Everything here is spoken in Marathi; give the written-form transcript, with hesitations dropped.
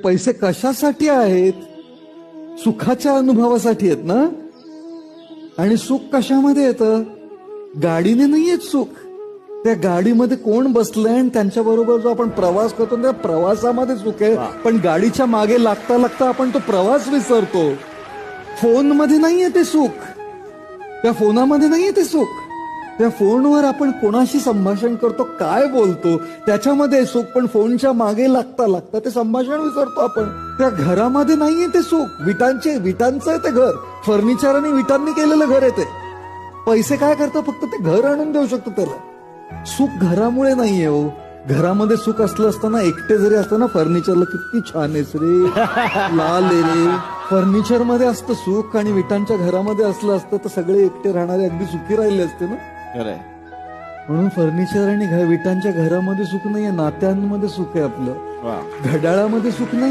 पैसे कशासाठी आहेत? सुखाच्या अनुभवासाठी आहेत ना. आणि सुख कशामध्ये येतं? गाडीने नाही येत सुख. त्या गाडीमध्ये कोण बसलंय आणि त्यांच्या बरोबर जो आपण प्रवास करतो त्या प्रवासामध्ये सुख आहे. पण गाडीच्या मागे लागता लागता आपण तो प्रवास विसरतो. फोनमध्ये नाहीये ते सुख. त्या फोनामध्ये नाहीये ते सुख. त्या फोनवर आपण कोणाशी संभाषण करतो, काय बोलतो, त्याच्यामध्ये सुख. पण फोनच्या मागे लागता लागता ते संभाषण विसरतो आपण. त्या घरामध्ये नाहीये ते सुख. विटांचं आहे ते घर. फर्निचर आणि विटांनी केलेलं घर आहे ते. पैसे काय करतो? फक्त ते घर आणून देऊ शकतो त्याला. सुख घरामुळे नाहीये हो. घरामध्ये सुख असलं असताना एकटे जरी असताना फर्निचरला किती छान आहेस रे, लाल आहे रे. फर्निचर मध्ये असतं सुख आणि विटांच्या घरामध्ये असलं असतं तर सगळे एकटे राहणारे अगदी सुखी राहिले असते ना. म्हणून फर्निचर आणि विटांच्या घरामध्ये सुख नाहीये, नात्यांमध्ये सुख आहे आपलं. घड्याळामध्ये सुख नाही.